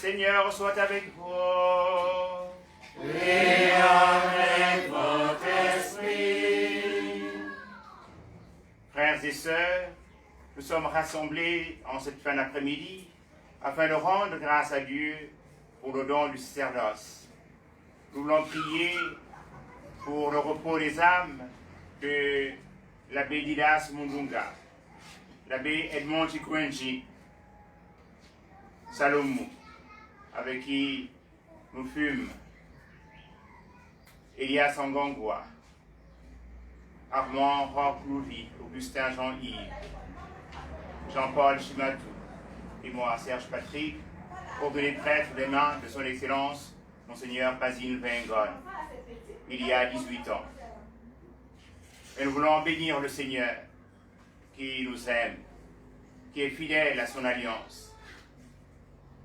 Seigneur soit avec vous. Et avec votre esprit. Frères et sœurs, nous sommes rassemblés en cette fin d'après-midi afin de rendre grâce à Dieu pour le don du sacerdoce. Nous voulons prier pour le repos des âmes de l'abbé Didas Mundunga, l'abbé Edmond Chikwenji Salomon, avec qui nous fûmes, Elias Angangwa, Armand Roch-Louvi, Augustin Jean-Yves, Jean-Paul Chimatou et moi, Serge Patrick, ordonné prêtre des mains de son Excellence, Monseigneur Basile Vengon, il y a 18 ans. Et nous voulons bénir le Seigneur qui nous aime, qui est fidèle à son alliance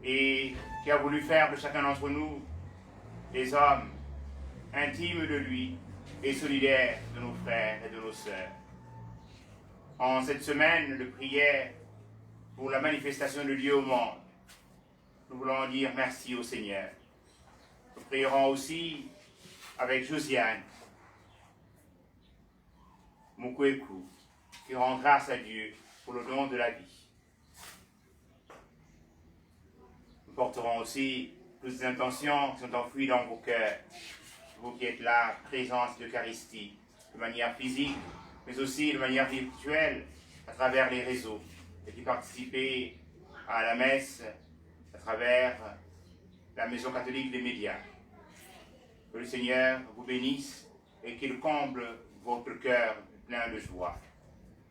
et qui a voulu faire de chacun d'entre nous des hommes intimes de lui et solidaires de nos frères et de nos sœurs. En cette semaine de prière pour la manifestation de Dieu au monde, nous voulons dire merci au Seigneur. Nous prierons aussi avec Josiane Mukweku, qui rend grâce à Dieu pour le don de la vie. Nous porterons aussi toutes les intentions qui sont enfouies dans vos cœurs, vous qui êtes là, présents de l'Eucharistie, de manière physique, mais aussi de manière virtuelle, à travers les réseaux, et qui participez à la messe à travers la Maison catholique des médias. Que le Seigneur vous bénisse et qu'il comble votre cœur plein de joie.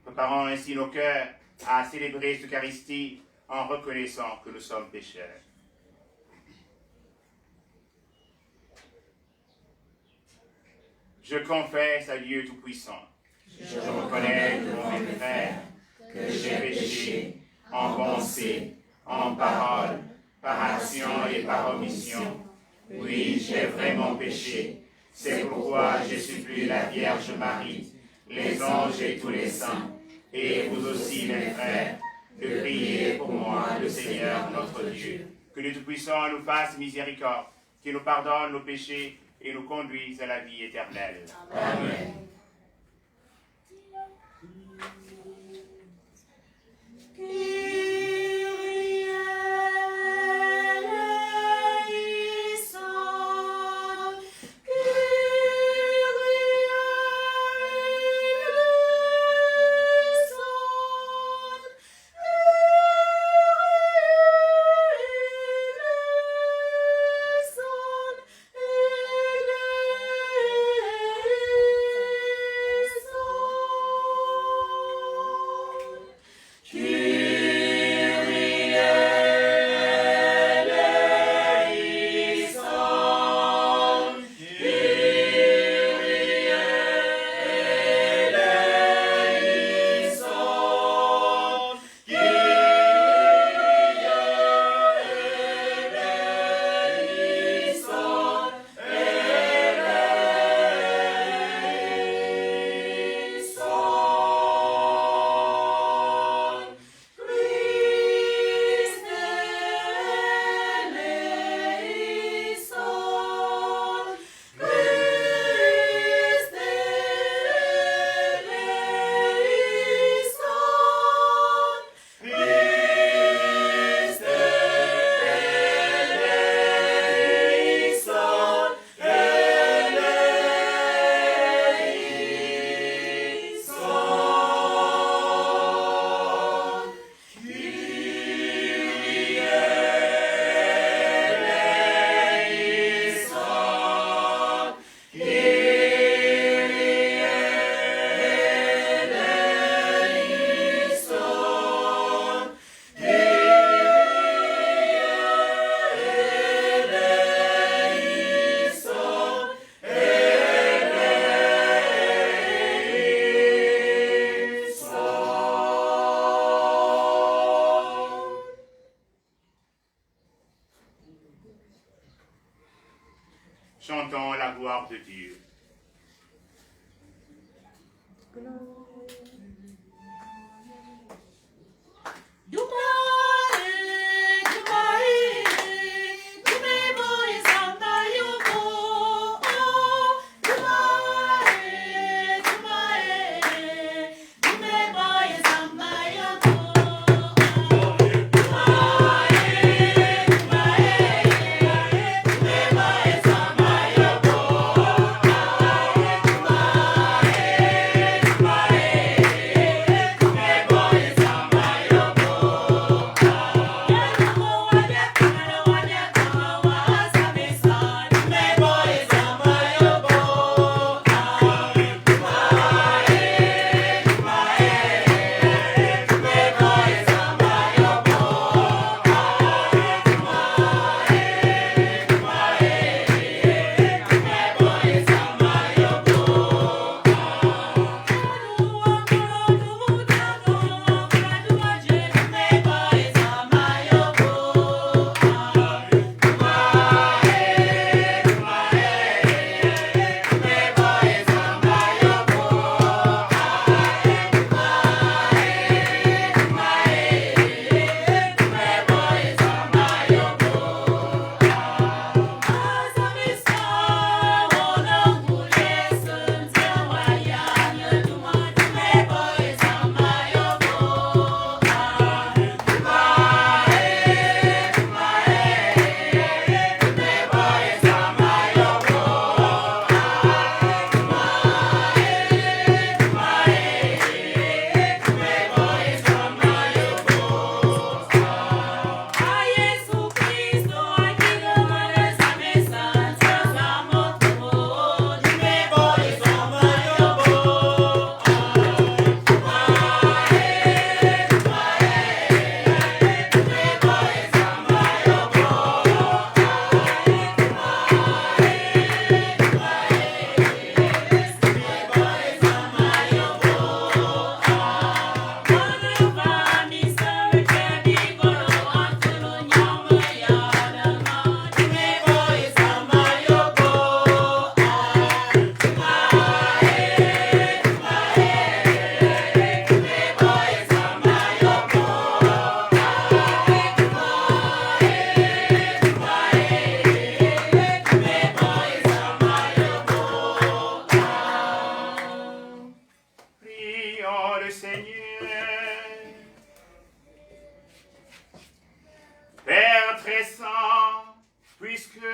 Préparons ainsi nos cœurs à célébrer cette Eucharistie en reconnaissant que nous sommes pécheurs. Je confesse à Dieu Tout-Puissant. Je reconnais devant mes frères que j'ai péché en pensée, en parole, par action et par omission. Oui, j'ai vraiment péché. C'est pourquoi je supplie la Vierge Marie, les anges et tous les saints, et vous aussi, mes frères, de prier pour moi, le Seigneur notre Dieu. Que le Tout-Puissant nous fasse miséricorde, qu'il nous pardonne nos péchés et nous conduise à la vie éternelle. Amen. Chantons la gloire de Dieu.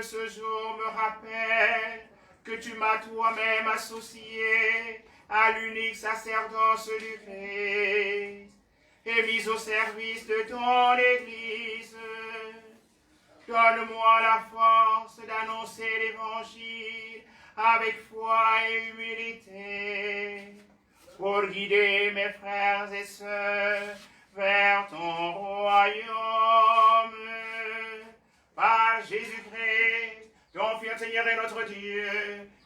ce jour me rappelle que tu m'as toi-même associé à l'unique sacerdoce du Christ et mis au service de ton Église. Donne-moi la force d'annoncer l'Évangile avec foi et humilité pour guider mes frères et sœurs vers ton royaume. Par Jésus-Christ, ton Fils Seigneur et notre Dieu,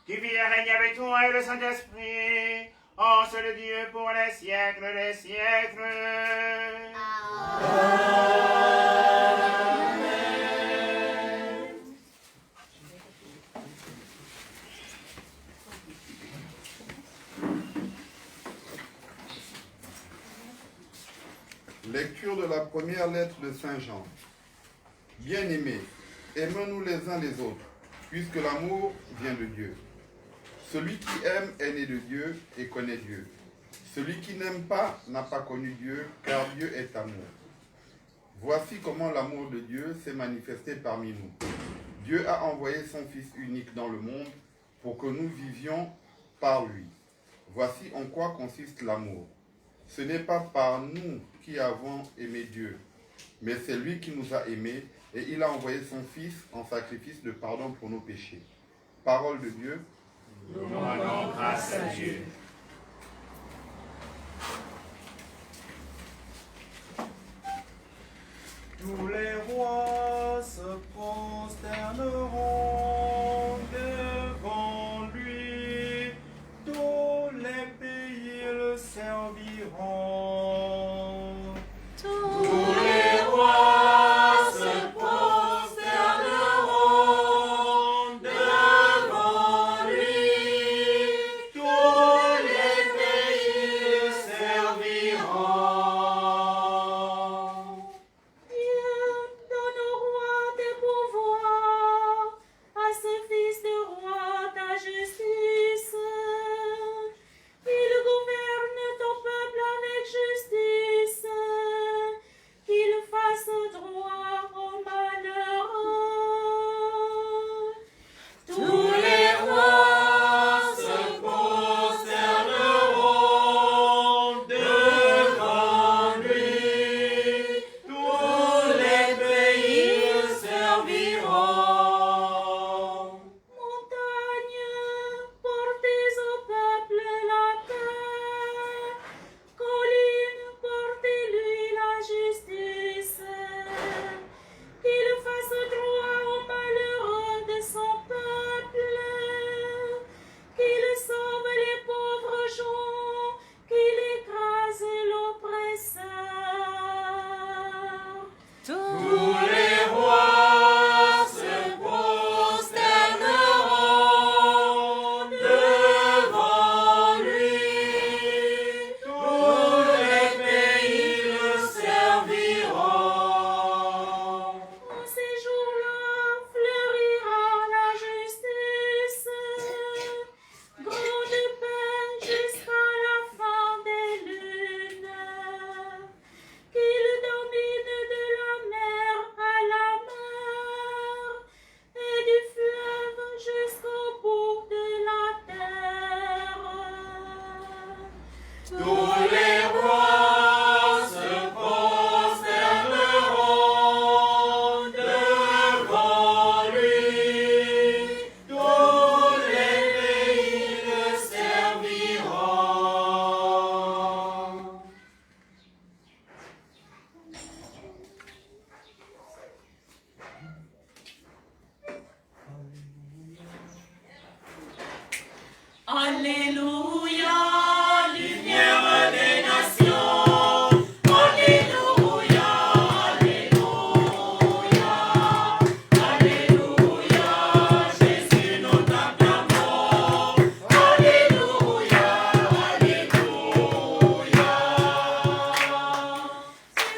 qui vit et règne avec toi et le Saint-Esprit, en seul Dieu pour les siècles des siècles. Lecture de la première lettre de Saint Jean. Bien-aimés, aimons-nous les uns les autres, puisque l'amour vient de Dieu. Celui qui aime est né de Dieu et connaît Dieu. Celui qui n'aime pas n'a pas connu Dieu, car Dieu est amour. Voici comment l'amour de Dieu s'est manifesté parmi nous. Dieu a envoyé son Fils unique dans le monde pour que nous vivions par lui. Voici en quoi consiste l'amour. Ce n'est pas par nous qui avons aimé Dieu, mais c'est lui qui nous a aimés et il a envoyé son Fils en sacrifice de pardon pour nos péchés. Parole de Dieu. Nous rendons grâce à Dieu. Tous les rois se prosterneront devant lui, tous les pays le serviront. Tous les rois se prosterneront devant lui, tous les pays le serviront. Dieu donne au roi des pouvoirs, à ce fils de roi ta justice. Il gouverne ton peuple avec justice, qu'il fasse droit aux malheureux. Tous les rois se prosterneront devant lui, tous les pays le serviront. Montagne, portez au peuple la paix. Colline, portez-lui la justice. Qu'il fasse droit aux malheureux de son peuple. Qu'il sauve les pauvres gens. Qu'il écrase l'oppresseur. Tous les rois se prosterneront devant lui, tous les pays le serviront. En ces jours-là fleurira la justice, grande paix jusqu'à la fin des lunes. Qu'il domine de la mer à la mer et du fleuve jusqu'au bout de la terre. Tous les rois se prosterneront devant lui, tous les pays le serviront. Alléluia, lumière des nations. Alléluia, Alléluia, Alléluia, Jésus notre amour. Alléluia, Alléluia.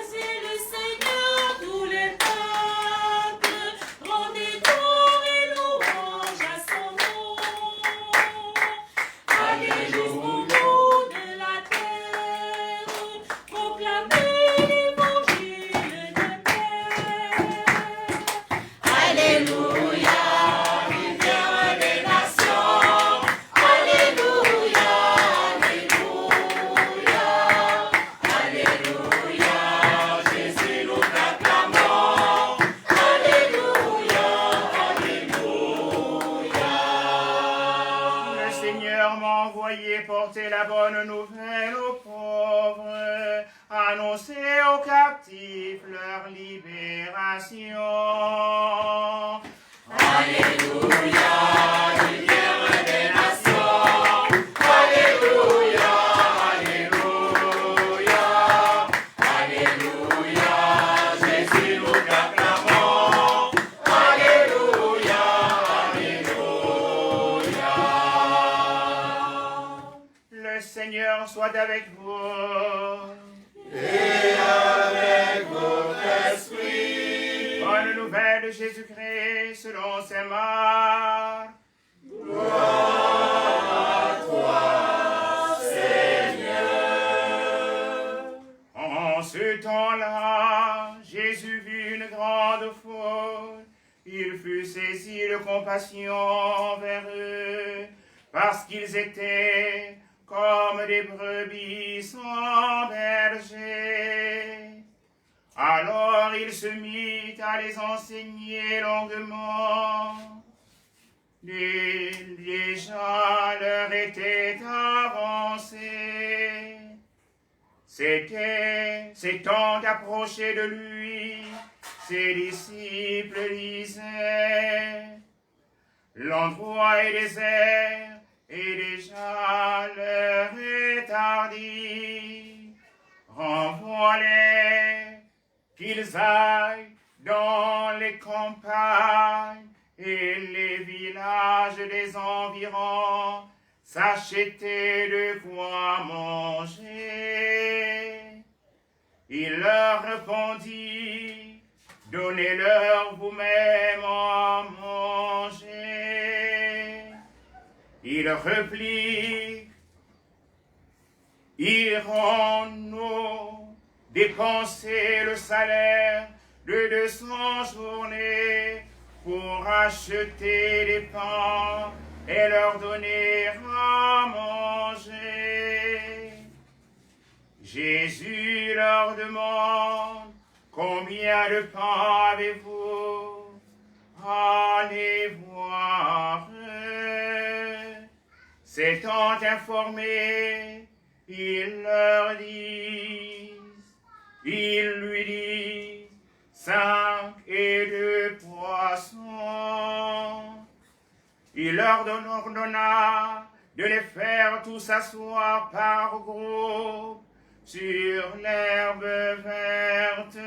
C'est le Seigneur, tous les peuples, rendez tour et louange à son nom. Alléluia. Annoncez aux captifs leur libération. Alléluia, lumière des nations. Alléluia, alléluia, alléluia, Jésus nous t'acclamons. Alléluia, alléluia. Le Seigneur soit avec vous. Et avec votre esprit. Bonne nouvelle de Jésus-Christ selon saint Marc. Gloire à toi, Seigneur. En ce temps-là, Jésus vit une grande foule. Il fut saisi de compassion envers eux, parce qu'ils étaient comme des brebis sans berger. Alors il se mit à les enseigner longuement. Déjà l'heure était avancée. S'étant approché de lui, ses disciples disaient, l'endroit est désert et déjà l'heure est tardive. Renvoie-les, qu'ils aillent dans les campagnes et les villages des environs, s'acheter de quoi manger. Il leur répondit, donnez-leur vous-même à manger. Il réplique, irons-nous dépenser le salaire de 200 journées pour acheter des pains et leur donner à manger? Jésus leur demande, combien de pains avez-vous? Allez voir. S'étant informés, il lui dit, 5 et 2 poissons. Il leur ordonna de les faire tous asseoir par groupe sur l'herbe verte.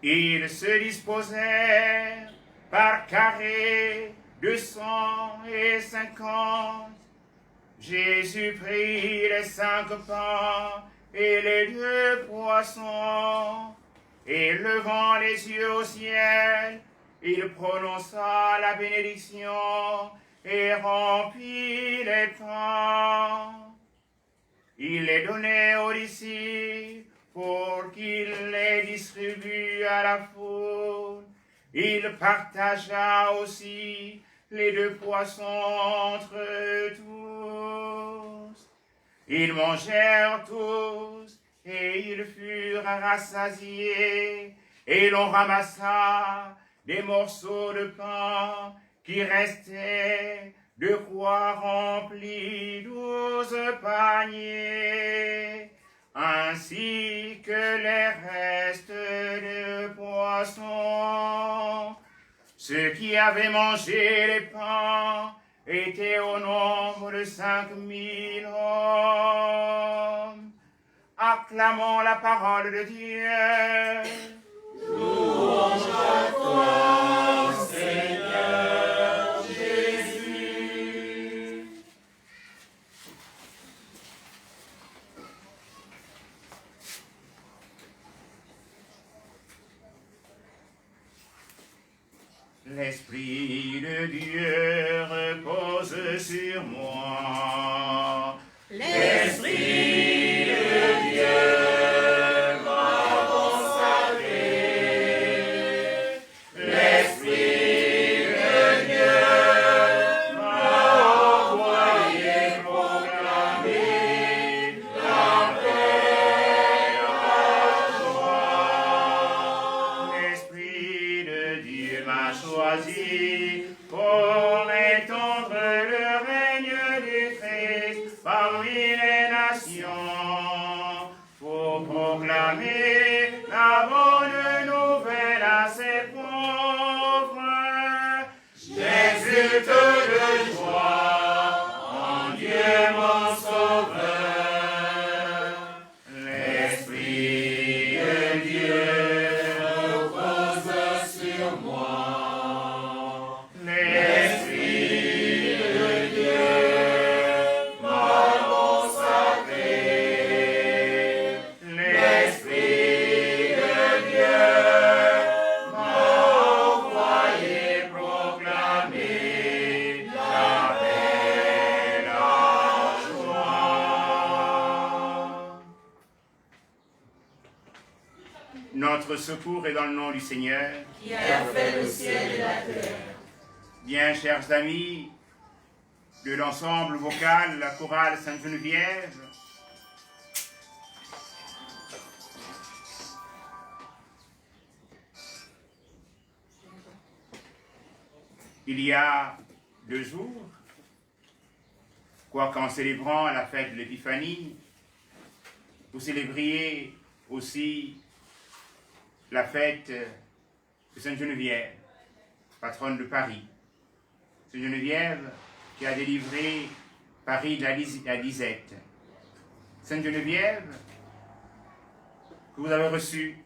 Ils se disposèrent par carrés de 150. Jésus prit les 5 pains et les 2 poissons, et levant les yeux au ciel, il prononça la bénédiction et remplit les pains. Il les donnait aux disciples pour qu'ils les distribuent à la foule. Il partagea aussi les 2 poissons entre tous. Ils mangèrent tous et ils furent rassasiés, et l'on ramassa des morceaux de pain qui restaient, de quoi remplis 12 paniers, ainsi que les restes de poissons. Ceux qui avaient mangé les pains étaient au nombre de 5000 hommes. Acclamons la parole de Dieu. Louange à toi, Seigneur Jésus. L'Esprit de Dieu repose sur moi. L'Esprit de Dieu m'a consacré. L'Esprit de Dieu m'a envoyé proclamer la paix, la joie. L'Esprit de Dieu m'a choisi pour étendre le règne du Christ parmi les nations. proclamer la bonne nouvelle à ses pauvres. J'exulte de joie en Dieu mon Sauveur. L'Esprit de Dieu repose sur moi. L'Esprit de Dieu m'a consacré. L'Esprit de Dieu m'a envoyé proclamer la paix, la joie. Notre secours est dans le nom du Seigneur. Qui a fait le ciel et la terre. Bien, chers amis de l'ensemble vocal, la chorale Sainte-Geneviève, il y a 2 jours, quoiqu'en célébrant la fête de l'Épiphanie, vous célébriez aussi la fête de Sainte-Geneviève, patronne de Paris. Sainte-Geneviève qui a délivré Paris de la disette. Sainte-Geneviève que vous avez reçue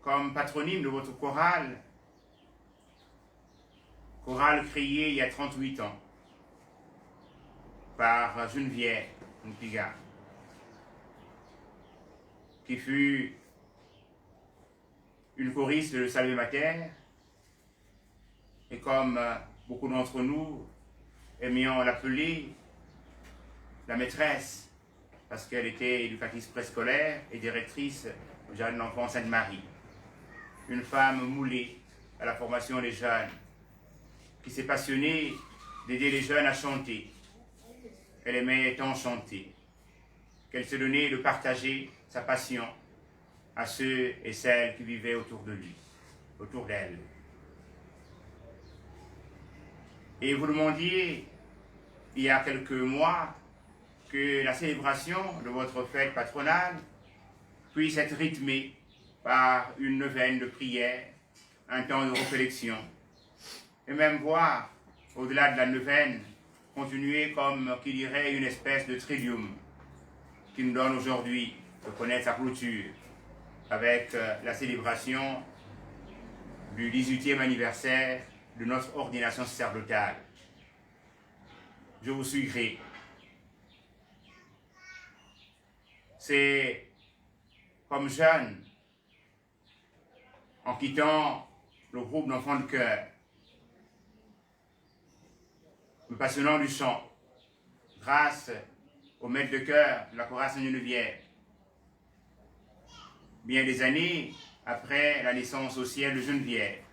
comme patronyme de votre chorale créée il y a 38 ans par Geneviève Mpiga, qui fut une choriste de Salve Mater, et comme beaucoup d'entre nous aimions l'appeler la maîtresse, parce qu'elle était éducatrice préscolaire et directrice au Jardin d'enfants Sainte-Marie. Une femme moulée à la formation des jeunes, qui s'est passionnée d'aider les jeunes à chanter. Elle aimait tant chanter qu'elle se donnait de partager sa passion à ceux et celles qui vivaient autour de lui, autour d'elle. Et vous demandiez, il y a quelques mois, que la célébration de votre fête patronale puisse être rythmée par une neuvaine de prière, un temps de réflexion, et même voir, au-delà de la neuvaine, continuer comme qui dirait une espèce de tridium qui nous donne aujourd'hui de connaître sa clôture avec la célébration du 18e anniversaire de notre ordination sacerdotale. Je vous suis gré. C'est comme jeune, en quittant le groupe d'enfants de chœur, me passionnant du chant, grâce au maître de chœur de la chorale Sainte-Geneviève. Bien des années après la naissance au ciel de Geneviève,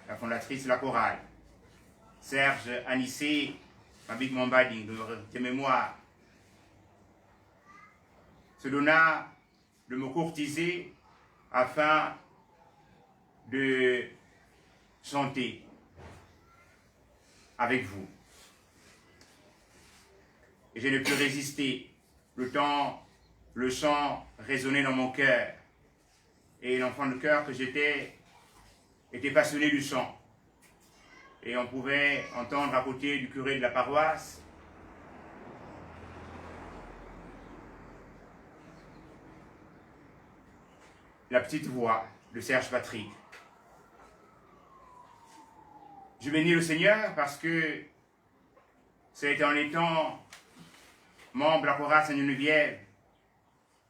la fondatrice de la chorale, Serge Anissé, Mabik Mambadi, de mémoire, se donna de me courtiser afin de chanter avec vous. Et je ne pus résister. Le temps, le chant résonnait dans mon cœur. Et l'enfant de cœur que j'étais était passionné du chant. Et on pouvait entendre à côté du curé de la paroisse la petite voix de Serge Patrick. Je bénis le Seigneur parce que c'est en étant membre de la chorale Sainte-Geneviève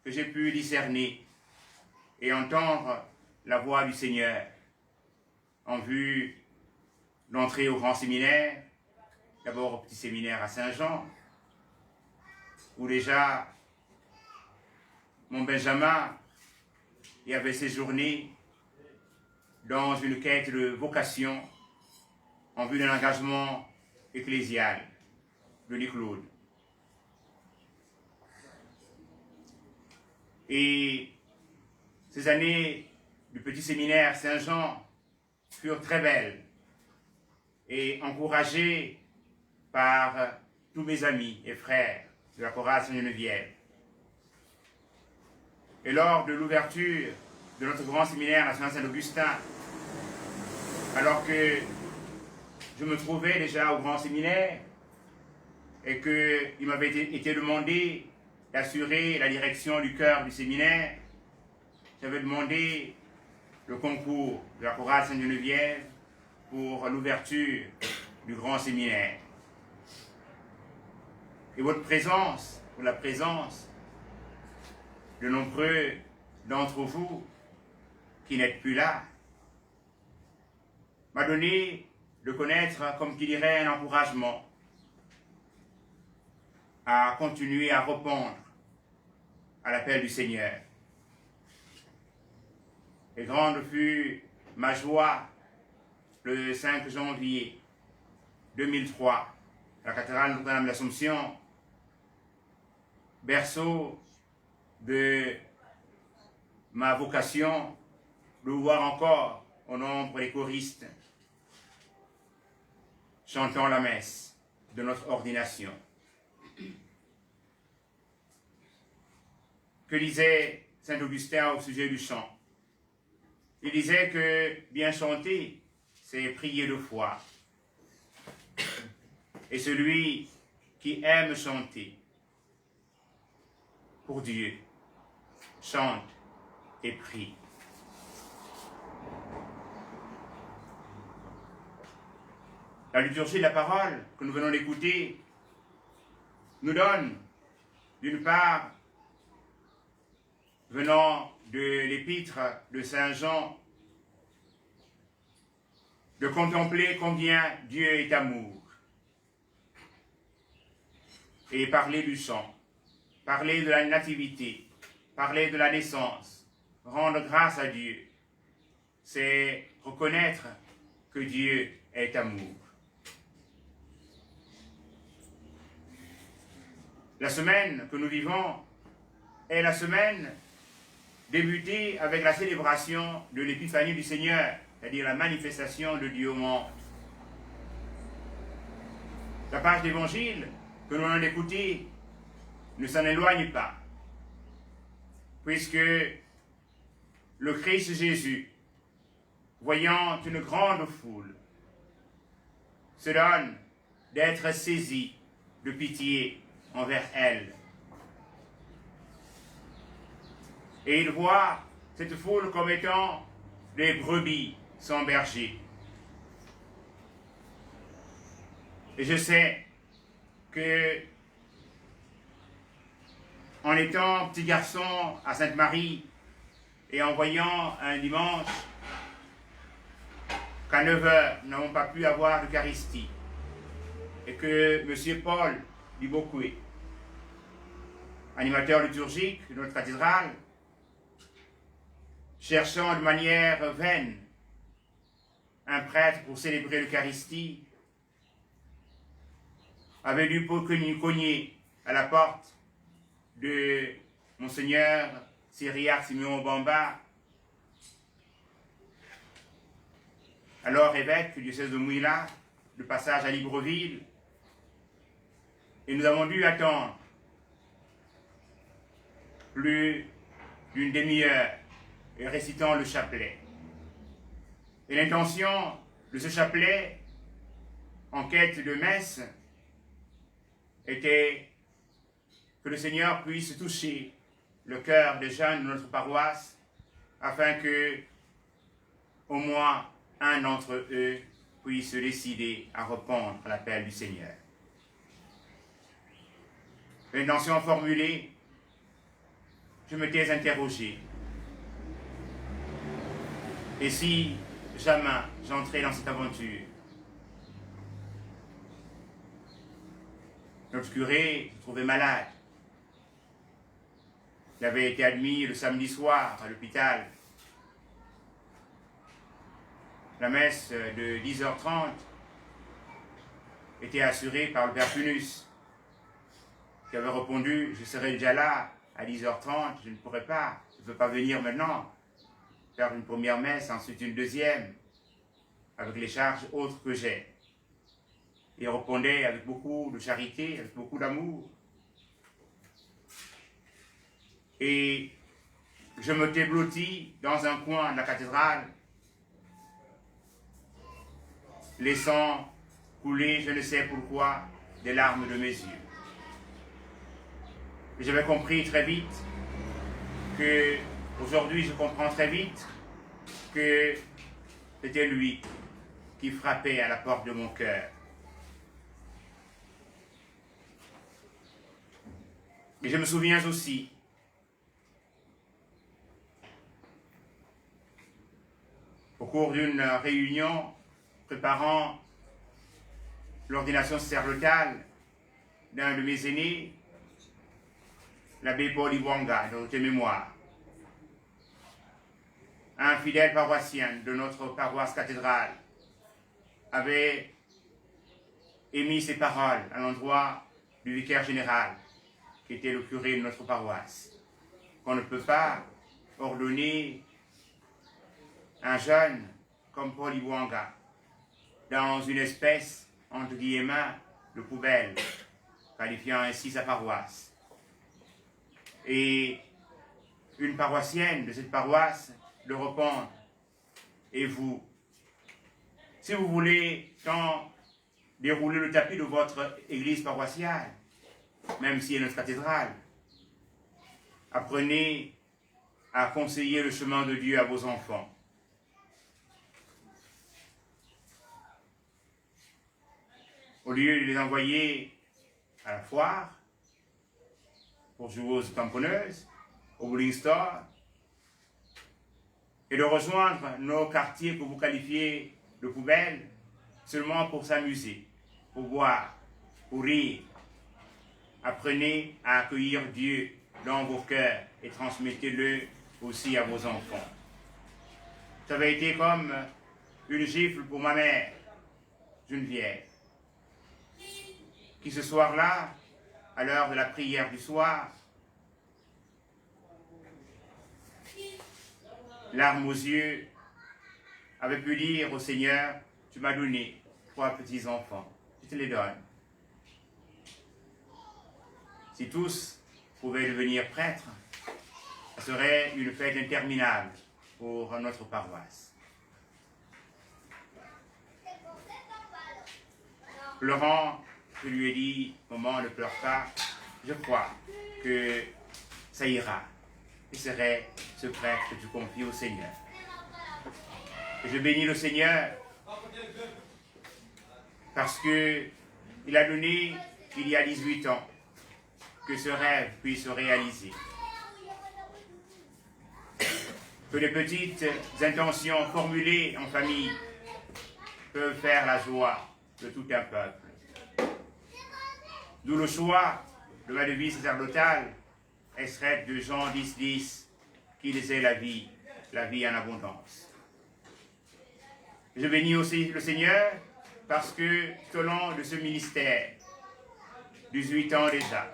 que j'ai pu discerner et entendre la voix du Seigneur en vue d'entrer au grand séminaire, d'abord au petit séminaire à Saint-Jean, où déjà mon Benjamin y avait séjourné dans une quête de vocation en vue d'un engagement ecclésial de Louis-Claude. Et ces années du petit séminaire Saint-Jean furent très belles et encouragées par tous mes amis et frères de la chorale Sainte-Geneviève. Et lors de l'ouverture de notre grand séminaire national Saint-Augustin, alors que je me trouvais déjà au grand séminaire et qu'il m'avait été demandé d'assurer la direction du chœur du séminaire, j'avais demandé le concours de la chorale Sainte-Geneviève pour l'ouverture du grand séminaire. Et votre présence, ou la présence de nombreux d'entre vous qui n'êtes plus là, m'a donné de connaître, comme qui dirait, un encouragement à continuer à répondre à l'appel du Seigneur. Et grande fut ma joie le 5 janvier 2003, à la cathédrale Notre-Dame de l'Assomption, berceau de ma vocation, de voir encore au nombre des choristes chantant la messe de notre ordination. Que disait saint Augustin au sujet du chant? Il disait que bien chanter, c'est prier de foi. Et celui qui aime chanter pour Dieu chante et prie. La liturgie de la parole que nous venons d'écouter nous donne, d'une part, venant de l'épître de Saint Jean, de contempler combien Dieu est amour, et parler du chant, parler de la nativité, parler de la naissance, rendre grâce à Dieu, c'est reconnaître que Dieu est amour. La semaine que nous vivons est la semaine débutée avec la célébration de l'épiphanie du Seigneur, c'est-à-dire la manifestation de Dieu au monde. La page d'évangile que nous allons écouter ne s'en éloigne pas, puisque le Christ Jésus, voyant une grande foule, se donne d'être saisi de pitié envers elle. Et il voit cette foule comme étant des brebis sans berger. Et je sais que, en étant petit garçon à Sainte-Marie et en voyant un dimanche qu'à 9h, nous n'avons pas pu avoir d'Eucharistie, et que M. Paul Dibocoué, animateur liturgique de notre cathédrale, cherchant de manière vaine un prêtre pour célébrer l'Eucharistie, avait dû cogner à la porte de Monseigneur Cyriaque Simeon Bamba, alors évêque du diocèse de Mouila, de passage à Libreville, et nous avons dû attendre plus d'une demi-heure et récitant le chapelet. Et l'intention de ce chapelet, en quête de messe, était que le Seigneur puisse toucher le cœur des jeunes de notre paroisse, afin que, au moins, un d'entre eux puisse se décider à répondre à l'appel du Seigneur. L'intention formulée, je m'étais interrogé. Et si jamais j'entrais dans cette aventure? Notre curé se trouvait malade. Il avait été admis le samedi soir à l'hôpital. La messe de 10h30 était assurée par le Père Punus, qui avait répondu: je serai déjà là à 10h30, je ne pourrai pas, je ne peux pas venir maintenant, faire une première messe, ensuite une deuxième, avec les charges autres que j'ai. Il répondait avec beaucoup de charité, avec beaucoup d'amour. Et je me blottis dans un coin de la cathédrale, laissant couler, je ne sais pourquoi, des larmes de mes yeux. J'avais compris très vite que, aujourd'hui je comprends très vite que c'était lui qui frappait à la porte de mon cœur. Et je me souviens aussi au cours d'une réunion préparant l'ordination sacerdotale d'un de mes aînés, l'abbé Paul Iwanga, de notre mémoire, un fidèle paroissien de notre paroisse cathédrale, avait émis ces paroles à l'endroit du vicaire général, qui était le curé de notre paroisse, qu'on ne peut pas ordonner un jeune comme Paul Iwanga dans une espèce, entre guillemets, de poubelle, qualifiant ainsi sa paroisse. Et une paroissienne de cette paroisse de répondre, et vous, si vous voulez tant dérouler le tapis de votre église paroissiale, même si elle est notre cathédrale, apprenez à conseiller le chemin de Dieu à vos enfants. Au lieu de les envoyer à la foire, pour jouer aux tamponneuses, au bowling store, et de rejoindre nos quartiers que vous qualifiez de poubelles, seulement pour s'amuser, pour boire, pour rire. Apprenez à accueillir Dieu dans vos cœurs et transmettez-le aussi à vos enfants. Ça avait été comme une gifle pour ma mère, Geneviève, qui ce soir-là, à l'heure de la prière du soir, larmes aux yeux, avait pu dire au Seigneur, tu m'as donné 3 petits-enfants, je te les donne. Si tous pouvaient devenir prêtres, ce serait une fête interminable pour notre paroisse. Pleurant, je lui ai dit, maman, ne pleure pas, je crois que ça ira. Je serai ce prêtre que tu confies au Seigneur. Et je bénis le Seigneur parce qu'il a donné, il y a 18 ans, que ce rêve puisse se réaliser. Que les petites intentions formulées en famille peuvent faire la joie de tout un peuple. D'où le choix de ma devise sacerdotale, extraite de Jean 10,10, qu'ils aient la vie en abondance. Je bénis aussi le Seigneur parce que tout au long de ce ministère, 18 ans déjà,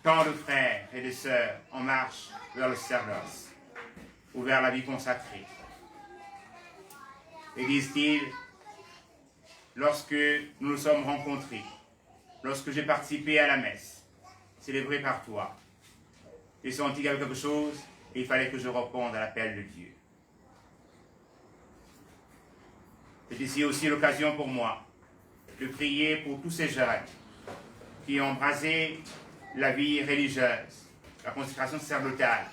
tant de frères et de sœurs en marche vers le sacerdoce ou vers la vie consacrée. Et disent-ils, lorsque nous nous sommes rencontrés, lorsque j'ai participé à la messe, célébrée par toi, j'ai senti qu'il y avait quelque chose et il fallait que je réponde à l'appel de Dieu. C'est ici aussi l'occasion pour moi de prier pour tous ces jeunes qui ont embrasé la vie religieuse, la consécration sacerdotale,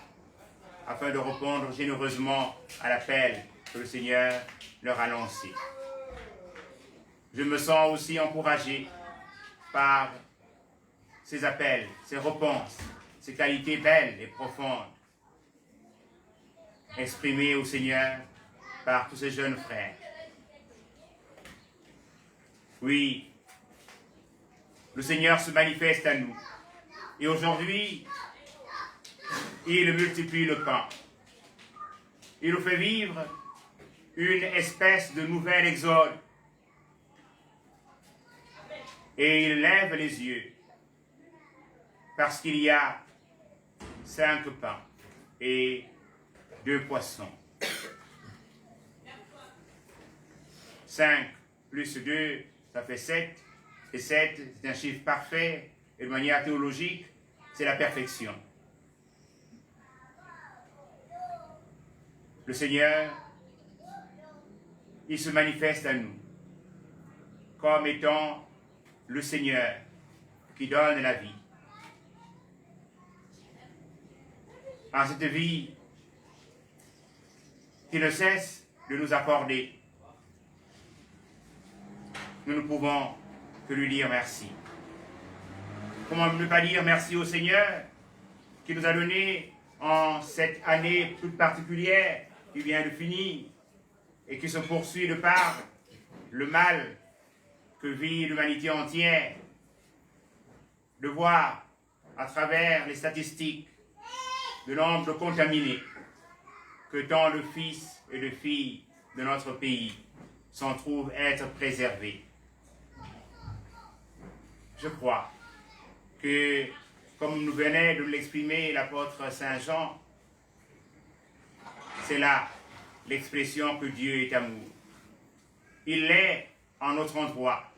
afin de répondre généreusement à l'appel que le Seigneur leur a lancé. Je me sens aussi encouragé par ces appels, ces réponses, ces qualités belles et profondes, exprimées au Seigneur par tous ces jeunes frères. Oui, le Seigneur se manifeste à nous. Et aujourd'hui, il multiplie le pain. Il nous fait vivre une espèce de nouvel exode. Et il lève les yeux parce qu'il y a 5 pains et 2 poissons. 5 plus 2, ça fait 7. Et 7, c'est un chiffre parfait. Et de manière théologique, c'est la perfection. Le Seigneur, il se manifeste à nous comme étant le Seigneur qui donne la vie. En cette vie qui ne cesse de nous accorder, nous ne pouvons que lui dire merci. Comment ne pas dire merci au Seigneur qui nous a donné en cette année toute particulière qui vient de finir et qui se poursuit de par le mal que vit l'humanité entière, de voir à travers les statistiques de nombre de contaminés que tant de fils et de filles de notre pays s'en trouvent être préservés. Je crois que, comme nous venait de l'exprimer l'apôtre Saint Jean, c'est là l'expression que Dieu est amour. Il est en notre endroit,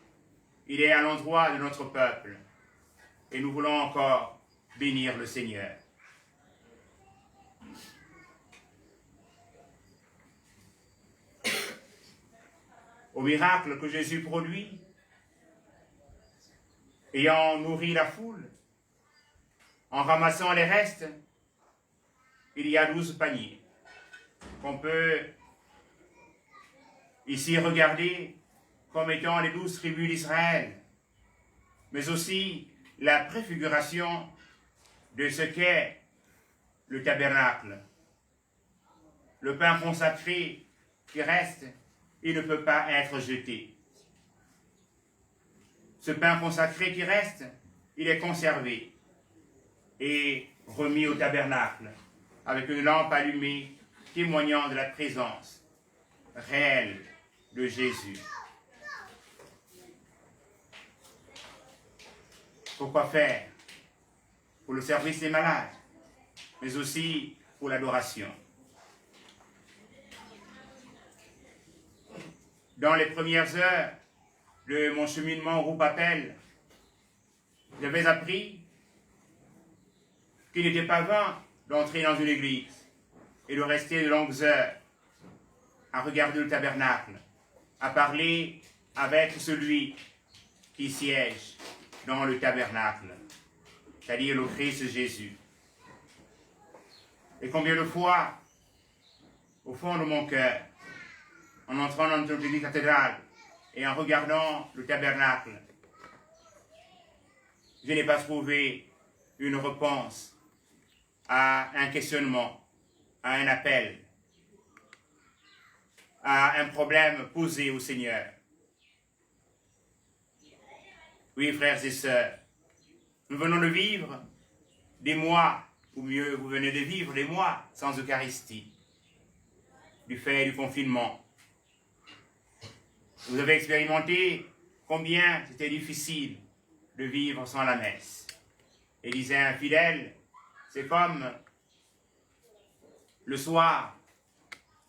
il est à l'endroit de notre peuple, et nous voulons encore bénir le Seigneur. Au miracle que Jésus produit, ayant nourri la foule, en ramassant les restes, il y a 12 paniers qu'on peut ici regarder comme étant les 12 tribus d'Israël, mais aussi la préfiguration de ce qu'est le tabernacle. Le pain consacré qui reste, il ne peut pas être jeté. Ce pain consacré qui reste, il est conservé et remis au tabernacle avec une lampe allumée témoignant de la présence réelle de Jésus. Pourquoi faire? Pour le service des malades, mais aussi pour l'adoration. Dans les premières heures de mon cheminement au groupe Appel, j'avais appris qu'il n'était pas vain d'entrer dans une église et de rester de longues heures à regarder le tabernacle, à parler avec celui qui siège dans le tabernacle, c'est-à-dire le Christ Jésus. Et combien de fois, au fond de mon cœur, en entrant dans notre église cathédrale et en regardant le tabernacle, je n'ai pas trouvé une réponse à un questionnement, à un appel, à un problème posé au Seigneur. Oui, frères et sœurs, nous venons de vivre des mois, ou mieux, vous venez de vivre des mois sans Eucharistie, du fait du confinement. Vous avez expérimenté combien c'était difficile de vivre sans la messe. Et disait un fidèle, c'est comme le soir,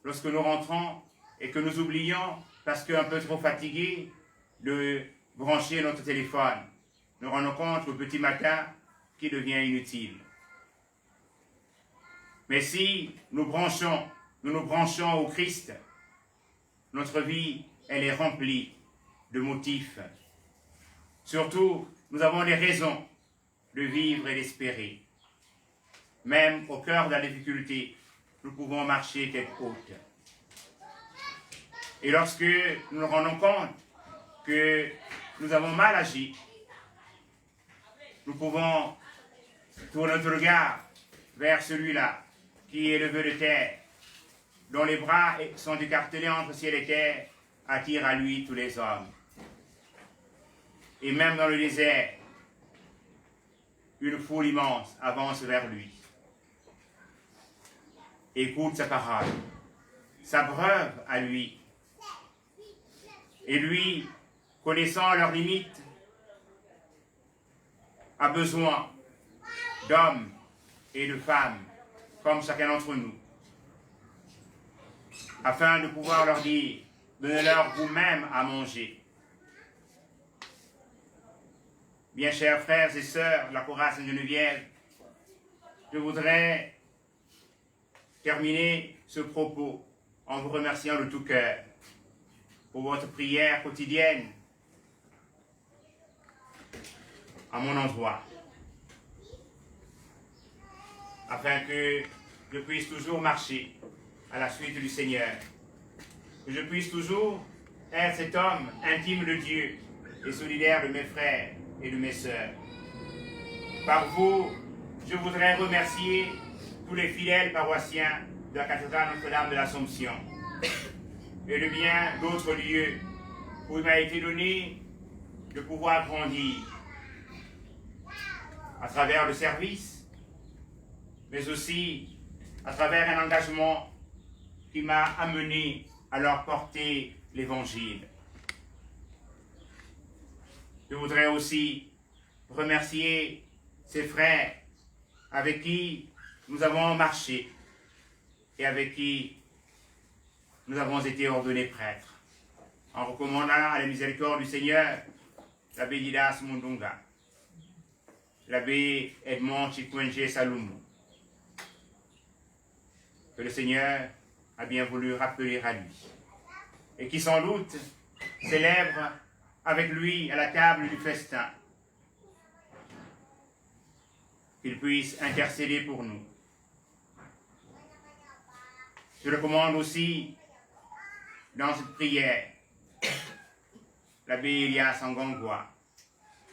lorsque nous rentrons et que nous oublions, parce qu'un peu trop fatigués, de brancher notre téléphone. Nous rendons compte au petit matin qu'il devient inutile. Mais si nous nous branchons au Christ, notre vie, elle est remplie de motifs. Surtout, nous avons des raisons de vivre et d'espérer. Même au cœur de la difficulté, nous pouvons marcher tête haute. Et lorsque nous nous rendons compte que nous avons mal agi, nous pouvons tourner notre regard vers celui-là qui est le vœu de terre, dont les bras sont écartelés entre ciel et terre, attire à lui tous les hommes. Et même dans le désert, une foule immense avance vers lui. Écoute sa parole, s'abreuve à lui. Et lui, connaissant leurs limites, a besoin d'hommes et de femmes, comme chacun d'entre nous, afin de pouvoir leur dire, donnez-leur vous-même à manger. Bien chers frères et sœurs de la chorale Sainte-Geneviève, je voudrais terminer ce propos en vous remerciant de tout cœur pour votre prière quotidienne à mon endroit, afin que je puisse toujours marcher à la suite du Seigneur, que je puisse toujours être cet homme intime de Dieu et solidaire de mes frères et de mes sœurs. Par vous, je voudrais remercier tous les fidèles paroissiens de la cathédrale Notre-Dame de l'Assomption et de bien d'autres lieux où il m'a été donné de pouvoir grandir à travers le service, mais aussi à travers un engagement qui m'a amené à leur porter l'Évangile. Je voudrais aussi remercier ces frères avec qui nous avons marché et avec qui nous avons été ordonnés prêtres, en recommandant à la miséricorde du Seigneur l'abbé Didas Mundunga, l'abbé Edmond Chikwenje Saloumou, que le Seigneur a bien voulu rappeler à lui, et qui sans doute célèbre avec lui à la table du festin, qu'il puisse intercéder pour nous. Je recommande aussi dans cette prière l'abbé Elias Angangwa,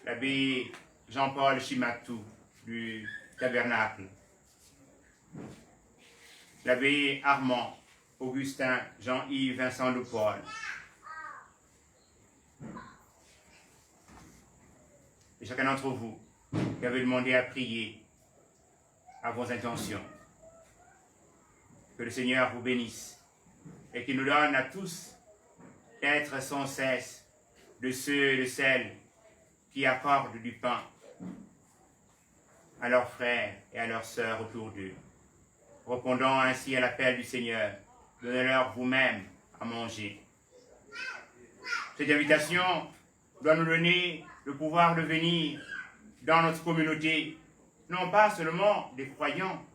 l'abbé Jean-Paul Chimatou du Tabernacle, l'abbé Armand Augustin Jean-Yves Vincent de Paul, et chacun d'entre vous qui avez demandé à prier à vos intentions. Que le Seigneur vous bénisse et qu'il nous donne à tous d'être sans cesse de ceux et de celles qui accordent du pain à leurs frères et à leurs sœurs autour d'eux. Répondant ainsi à l'appel du Seigneur, donnez-leur vous-même à manger. Cette invitation doit nous donner le pouvoir de venir dans notre communauté, non pas seulement des croyants,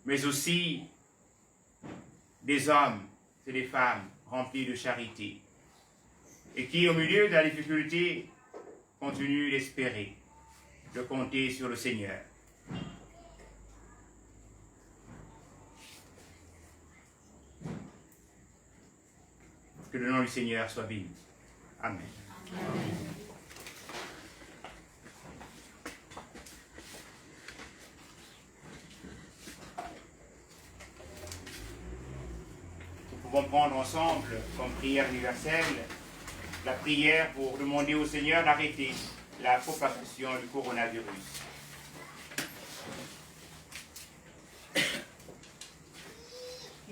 mais aussi des hommes et des femmes remplis de charité, et qui, au milieu de la difficulté, continuent d'espérer, de compter sur le Seigneur. Que le nom du Seigneur soit béni. Amen. Nous pouvons prendre ensemble, comme prière universelle, la prière pour demander au Seigneur d'arrêter la propagation du coronavirus.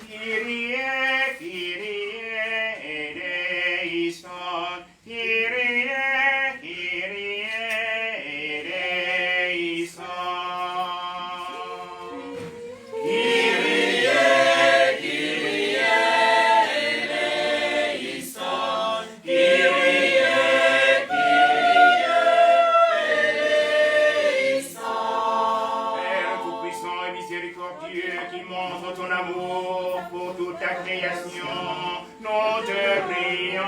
Kyrie, Kyrie, eleison, Kyrie, Kyrie, eleison. Kyrie, Kyrie, eleison, Kyrie, Kyrie, eleison. Père tout-puissant et miséricordieux, qui montre ton amour pour toute ta création, nous te prions.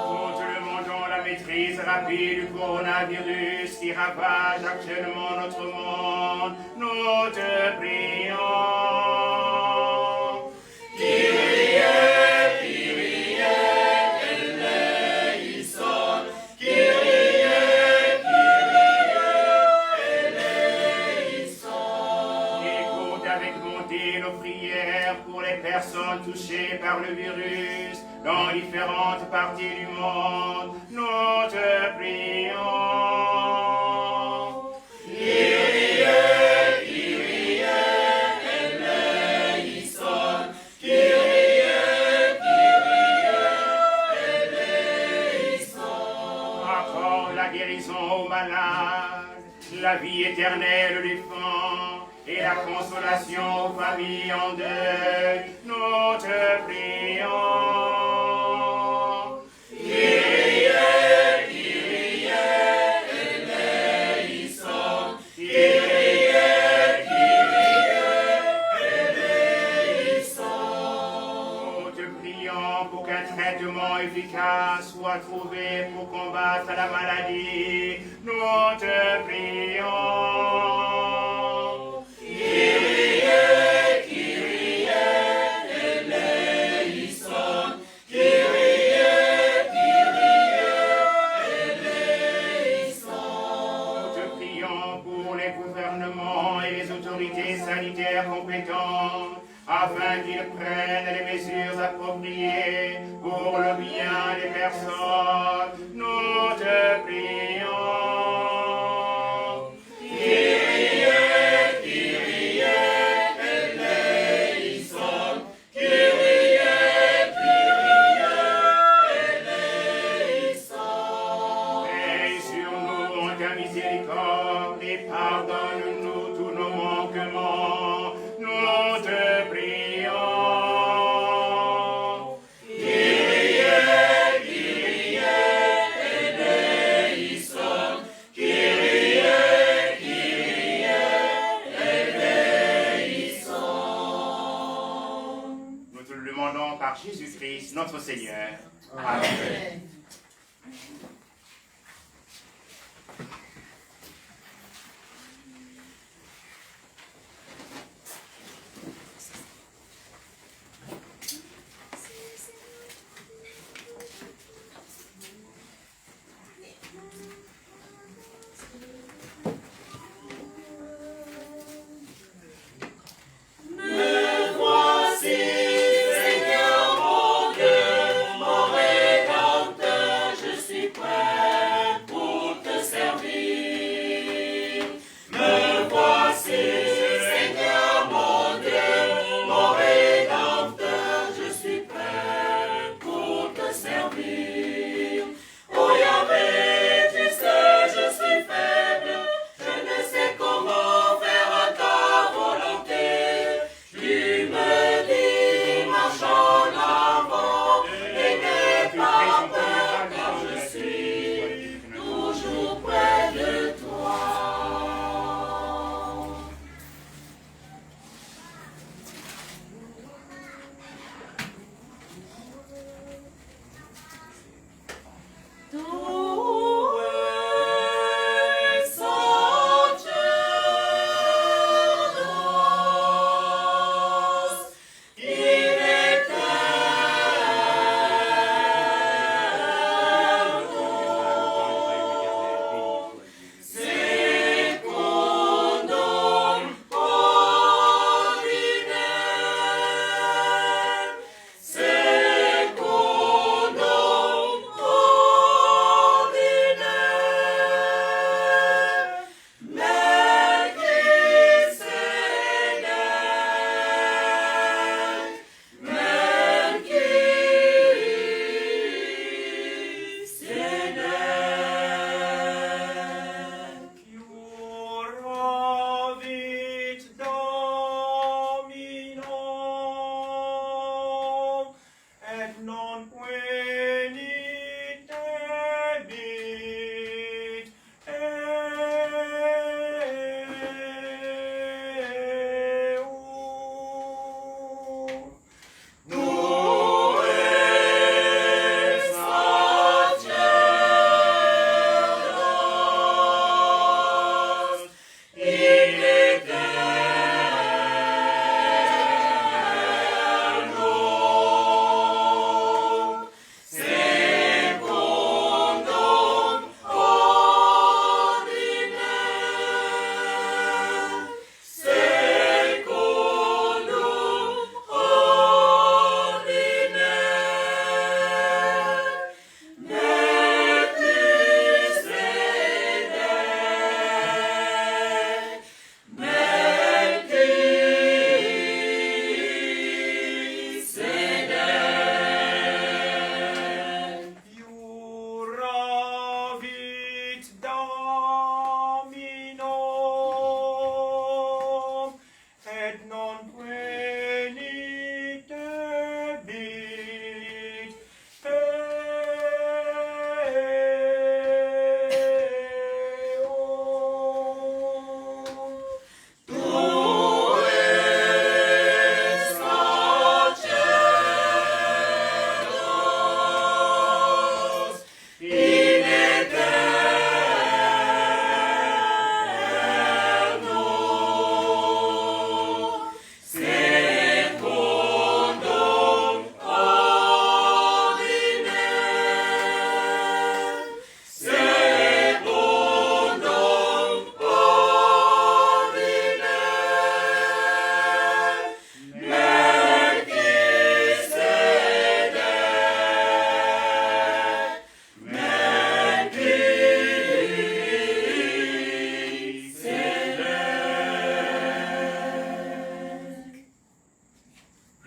Nous te demandons la maîtrise rapide du coronavirus qui ravage actuellement notre monde. Nous te prions. Écoute avec bonté nos prières pour les personnes touchées par le virus dans différentes parties du monde. Nous te prions. Accorde la guérison aux malades, la vie éternelle défend, et et la consolation aux familles en deuil, nous te prions. Pour qu'un traitement efficace soit trouvé pour combattre la maladie, nous te prions. Kyrie, Kyrie, eleison. Kyrie, Kyrie, eleison. Nous te prions pour les gouvernements et les autorités sanitaires compétentes, afin qu'ils prennent les mesures appropriées pour le bien des personnes. Nous te prions. Kyrie, Kyrie, eleison. Kyrie, Kyrie, eleison. Veille sur nous en ta miséricorde et pardonne-nous tous nos manquements. Nous te prions. Kyrie, Kyrie, eleison. Kyrie, Kyrie, eleison. Nous te le demandons par Jésus-Christ, notre Seigneur. Amen. Me voici, Seigneur mon Dieu, mon Rédempteur.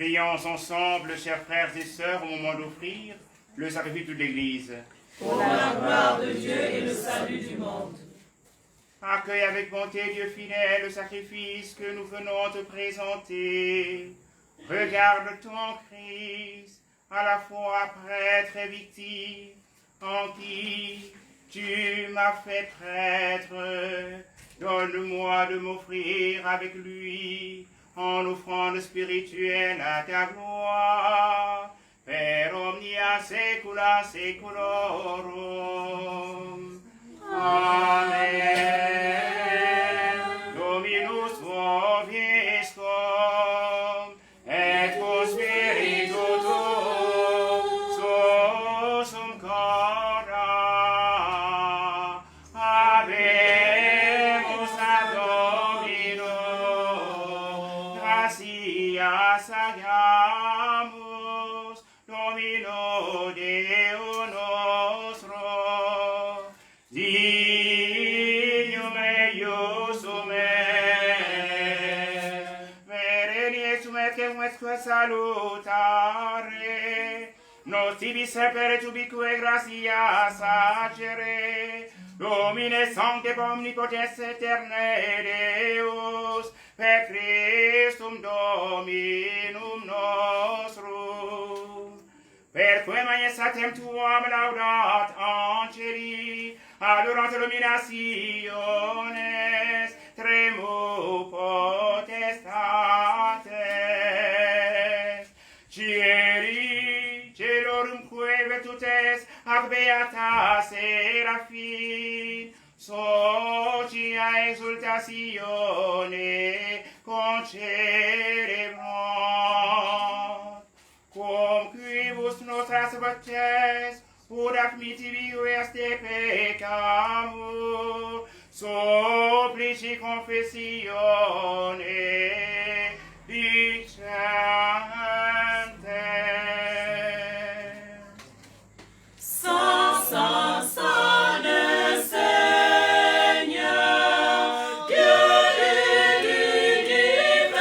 Prions ensemble, chers frères et sœurs, au moment d'offrir le sacrifice de l'Église. Pour la gloire de Dieu et le salut du monde. Accueille avec bonté, Dieu fidèle, le sacrifice que nous venons te présenter. Regarde ton Christ, à la fois prêtre et victime, en qui tu m'as fait prêtre. Donne-moi de m'offrir avec lui en offrande spirituelle à ta gloire. Per omnia saecula saeculorum. Amen. Dominus vobiscum, et cum spiritu tuo, sosum cora. Habemus ad Domino, gratias agiamus, Domino Deo nostro. Dignum eiusum est, vereni sumergem etque salutare, nos tibi semper et ubique gratias agere, Domine sancte omnipotens aeterne Deus, per Christum Dominum nostrum. Perque maestatem tuam laudat anceli, adorant illuminationes, tremu potestates. Cieli, celorum que virtutes, ac beata serafin, socia exultatione concerebrant. Cum quibus nostras voces, ut ac mitibi este pecamur, supplici confessione dicentes. Saint, Saint, Saint le Seigneur, Dieu de l'univers,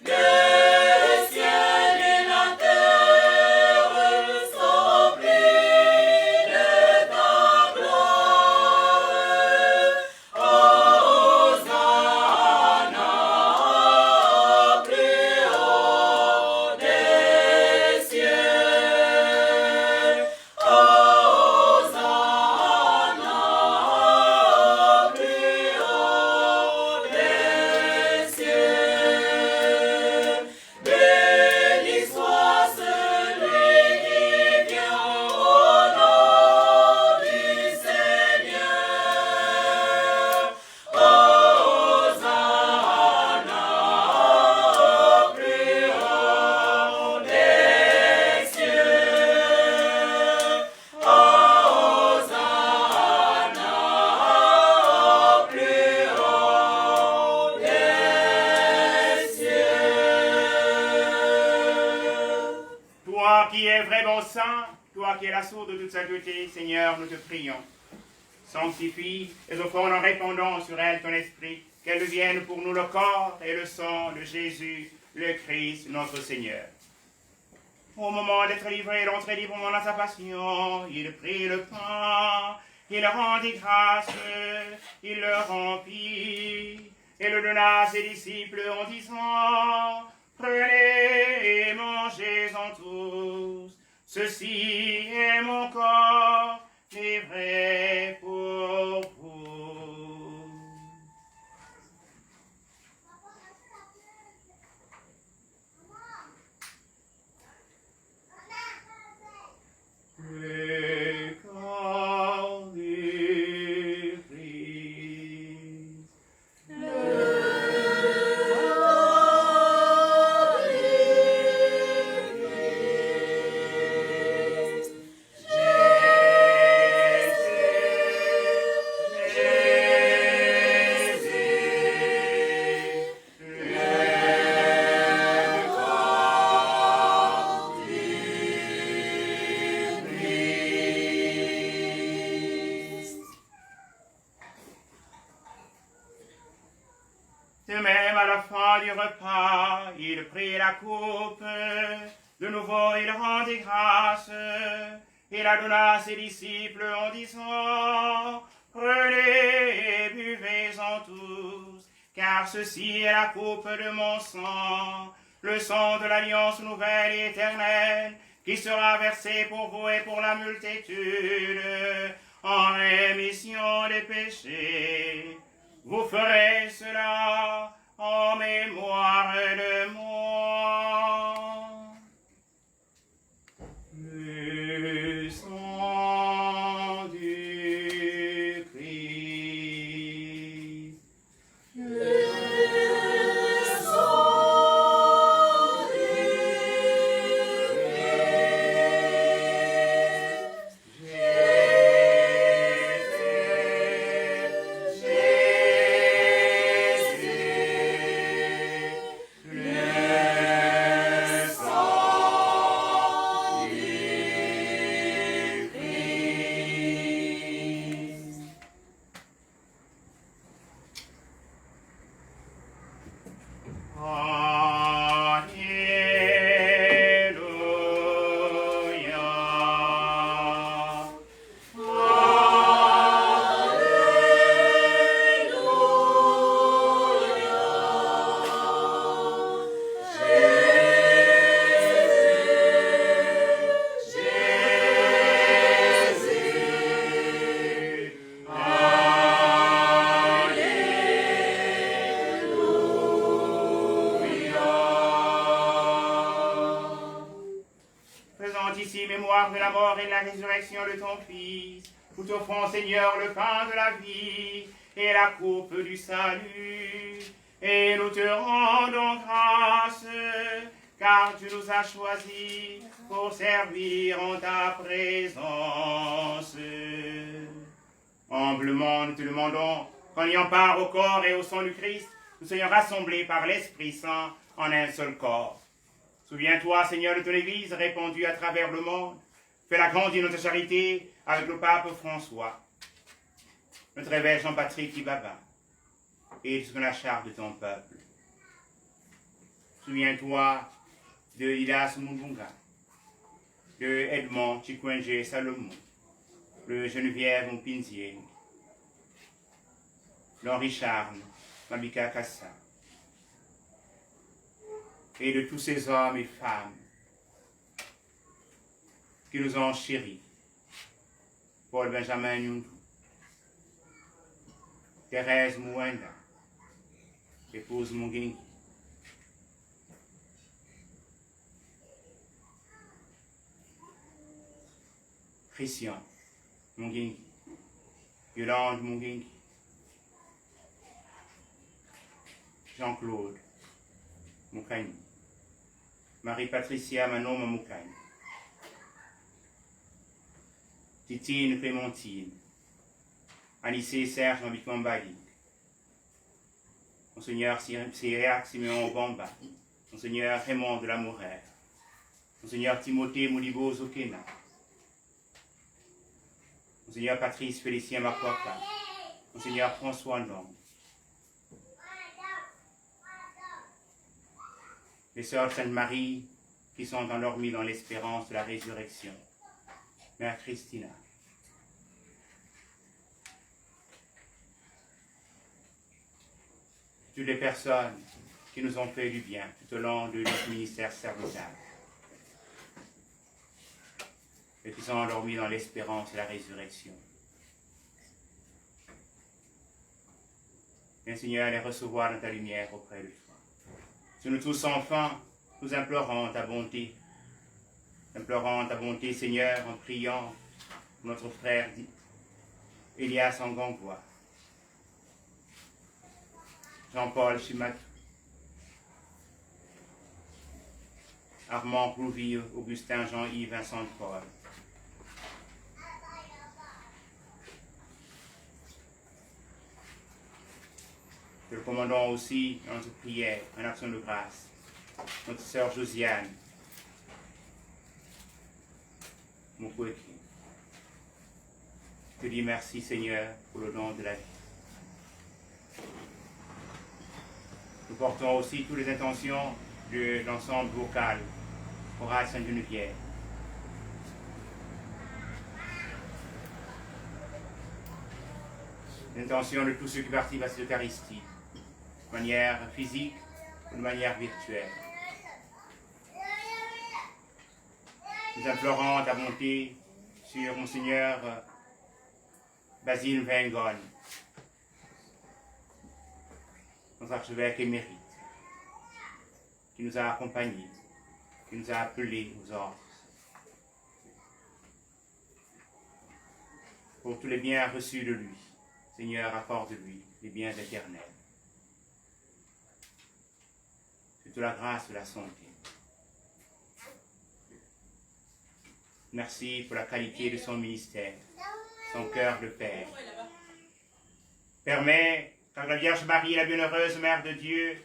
le ciel et la terre sont remplis de ta gloire. Hosanna au plus haut des cieux. Hosanna au plus haut des cieux. Béni soit celui qui vient au nom du Seigneur. Hosanna au plus haut des cieux. Hosanna au plus haut des cieux. Toi qui es vraiment saint, toi qui es la source de toute sainteté, Seigneur, nous te prions. Sanctifie les offrandes en répandant sur elle ton esprit, qu'elle devienne pour nous le corps et le sang de Jésus, le Christ, notre Seigneur. Au moment d'être livré et d'entrer librement dans sa passion, il prit le pain, il rendit grâce, il le remplit, et le donna à ses disciples en disant, prenez et mangez-en tous, ceci est mon corps livré pour vous. Le corps du Christ. Jésus. De même, à la fin du repas, il prit la coupe. De nouveau, il rendit grâce. Il la donna à ses disciples en disant, « Prenez et buvez-en tous, car ceci est la coupe de mon sang, le sang de l'alliance nouvelle et éternelle, qui sera versé pour vous et pour la multitude, en rémission des péchés. Vous ferez cela en mémoire de moi. » Le sang du Christ. Le sang du Alléluia. Faisant ici mémoire de la mort et de la résurrection de ton Fils, nous offrons, Seigneur, le pain de la vie et la coupe du salut, et nous te rendons grâce, car tu nous as choisis pour servir en ta présence. Humblement, nous te demandons qu'en ayant part au corps et au sang du Christ, nous soyons rassemblés par l'Esprit Saint en un seul corps. Souviens-toi, Seigneur, de ton Église répandue à travers le monde. Fais-la grandir notre charité avec le pape François, notre évêque Jean-Patrick Ibaba, et sous la charge de ton peuple. Souviens-toi de Idas Mundunga, de Edmond Chikwenge Salomon, de Geneviève Mpinzier, d'Henri Charles Mabika Kassa, et de tous ces hommes et femmes qui nous ont chéris. Paul Benjamin Nyundu, Thérèse Mouenda, épouse Mungengi, Christian Mungengi, Yolande Mungengi, Jean-Claude Moukani, Marie-Patricia Manon Moukani, Titine Clémentine, Anissé Serge Mambikambali, Monseigneur Cyriac Siméon Bamba, Monseigneur Raymond de la Mourère, Monseigneur Timothée Moulibo Zokena, Monseigneur Patrice Félicien Makwaka, Monseigneur François Ndong, les sœurs Sainte-Marie qui sont endormies dans l'espérance de la résurrection, Mère Christina, toutes les personnes qui nous ont fait du bien tout au long de notre ministère servital et qui sont endormis dans l'espérance de la résurrection. Et Seigneur, les recevoir dans ta lumière auprès de toi. Sur nous tous enfin, nous implorons ta bonté. Implorons ta bonté, Seigneur, en priant pour notre frère Elias Angangwa, Jean-Paul Chimatou, Armand Plouvy, Augustin Jean-Yves Vincent Paul. Nous le commandons aussi dans notre prière, en action de grâce, notre sœur Josiane Mukweki. Je te dis merci, Seigneur, pour le don de la vie. portons aussi toutes les intentions de l'ensemble vocal, chorale Sainte-Geneviève. L'intention de tous ceux qui participent à cette Eucharistie, de manière physique ou de manière virtuelle. Nous implorons ta bonté sur Monseigneur Basile Vengon, notre archevêque émérite, qui nous a accompagnés, qui nous a appelés aux ordres. Pour tous les biens reçus de lui, Seigneur, accorde-lui les biens éternels. Toute la grâce de la santé. Merci pour la qualité de son ministère, son cœur de Père. Permets qu'à la Vierge Marie, la bienheureuse Mère de Dieu,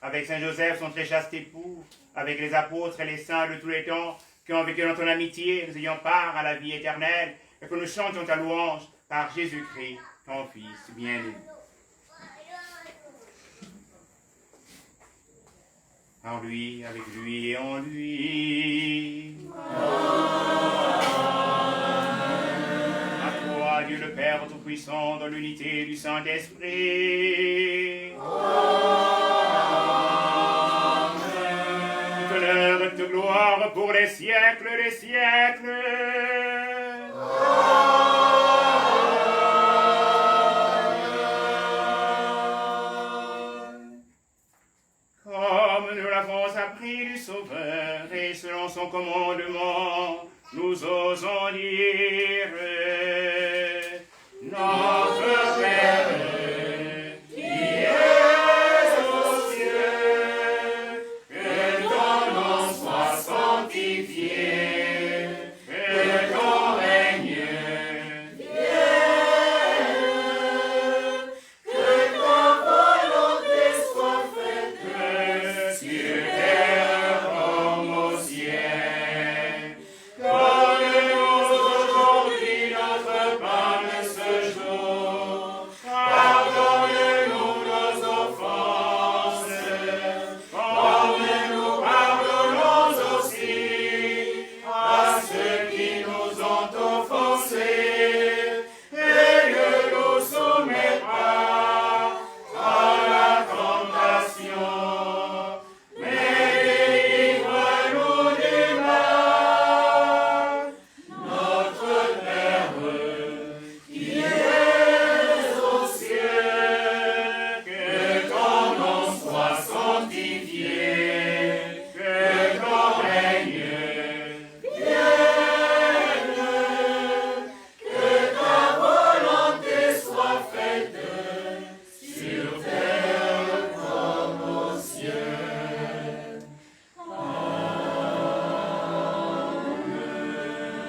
avec Saint Joseph, son très chaste époux, avec les apôtres et les saints de tous les temps qui ont vécu dans ton amitié, nous ayons part à la vie éternelle et que nous chantions ta louange par Jésus-Christ, ton Fils bien-aimé. En lui, avec lui et en lui. À toi, Dieu le Père Tout-Puissant, dans l'unité du Saint-Esprit. Toute l'heure et toute gloire pour les siècles des siècles. Comme nous l'avons appris du Sauveur et selon son commandement, nous osons dire notre Père qui es aux cieux, que ton nom soit sanctifié, que ton règne vienne, que ta volonté soit faite sur terre comme au ciel. Donne-nous aujourd'hui notre pain de ce jour. Pardonne-nous nos offenses, comme nous pardonnons aussi à ceux qui nous ont offensés. Et ne nous soumets pas à la tentation, mais délivre-nous du mal. Notre Père, qui es aux cieux, que ton nom soit sanctifié, que ton règne vienne, que ta volonté soit faite sur terre comme au ciel.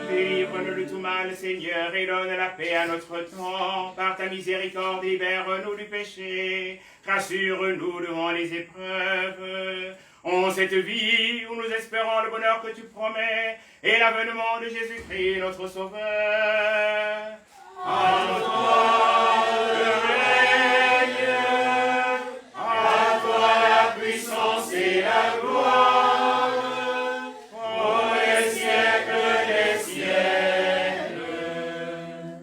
Délivre-nous de tout mal, Seigneur, et donne la paix à notre temps. Par ta miséricorde, libère-nous du péché. Rassure-nous devant les épreuves. En cette vie où nous espérons le bonheur que tu promets et l'avènement de Jésus-Christ, notre Sauveur. À toi le règne, à toi la puissance et la gloire, pour les siècles des siècles.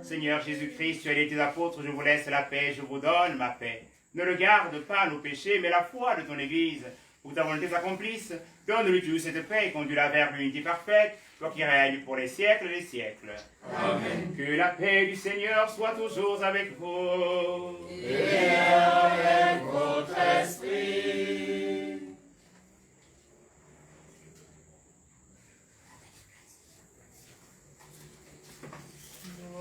Seigneur Jésus-Christ, tu as dit à tes apôtres, je vous laisse la paix, je vous donne ma paix. Ne regarde pas nos péchés, mais la foi de ton Église. Pour ta volonté s'accomplisse, donne-lui tu cette paix et conduis-la vers l'unité parfaite, toi qui règnes pour les siècles des siècles. Amen. Que la paix du Seigneur soit toujours avec vous. Et avec votre esprit.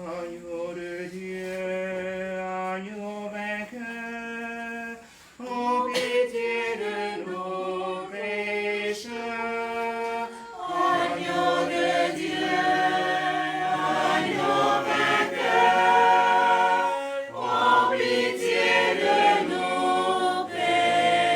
Agneau de Dieu, agneau vainqueur, ô pitié de nos pécheurs. Agneau de Dieu, agneau vainqueur, ô pitié de nos pécheurs.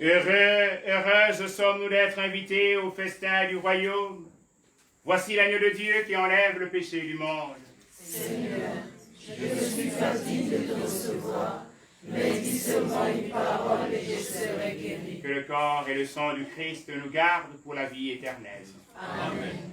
Heureuses sommes-nous d'être invités au festin du royaume. Voici l'agneau de Dieu qui enlève le péché du monde. Seigneur, je ne suis pas digne de te recevoir, mais dis seulement une parole et je serai guéri. Que le corps et le sang du Christ nous gardent pour la vie éternelle. Amen.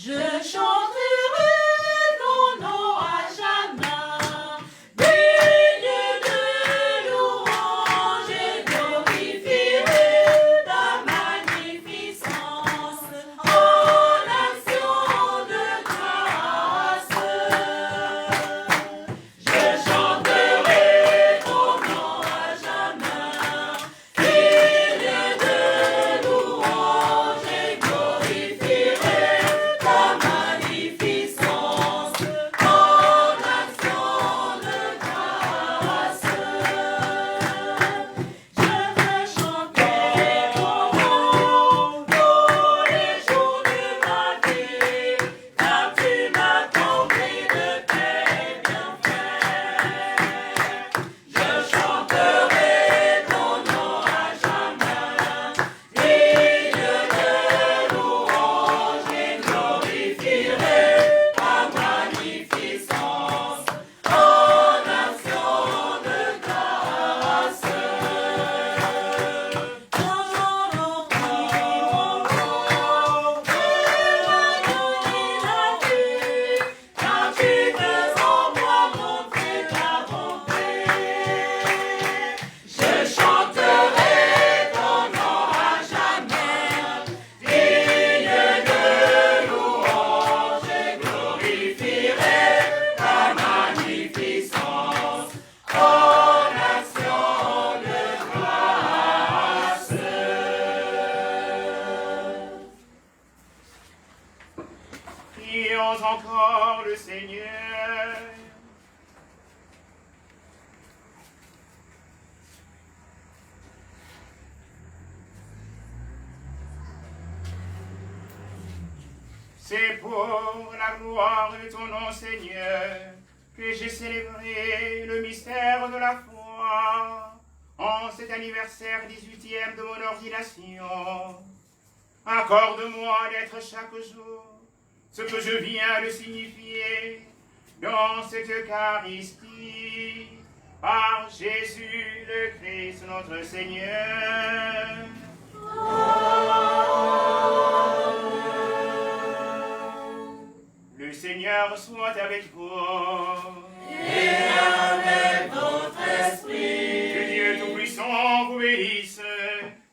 Je chanterai ton nom à jamais, digne de louange et glorifierai ta magnificence en action de grâce. Je chanterai ton nom à jamais, digne de louange et glorifierai ta magnificence. Prions encore le Seigneur. C'est pour la gloire de ton nom, Seigneur, que j'ai célébré le mystère de la foi en cet anniversaire 18e de mon ordination. Accorde-moi d'être chaque jour ce que je viens de signifier dans cette Eucharistie, par Jésus le Christ notre Seigneur. Le Seigneur soit avec vous. Et avec votre esprit. Que Dieu Tout-Puissant vous bénisse,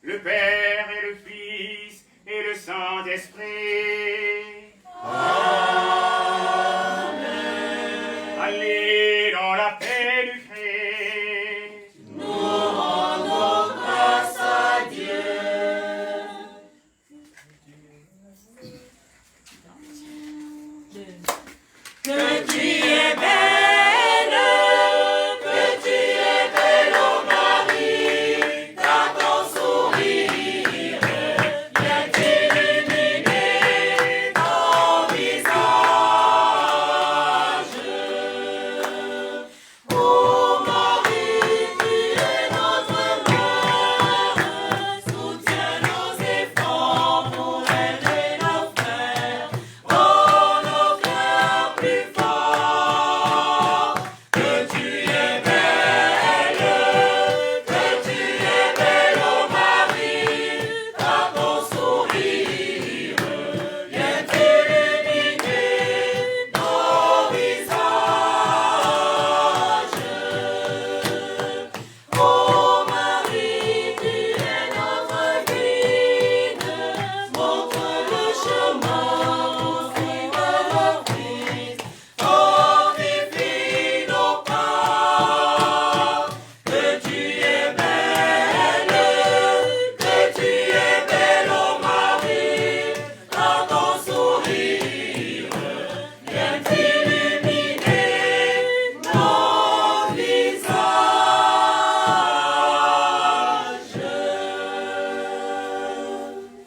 le Père et le Fils et le Saint-Esprit. Amen. Allez dans la paix du Christ. Nous rendons grâce à Dieu. De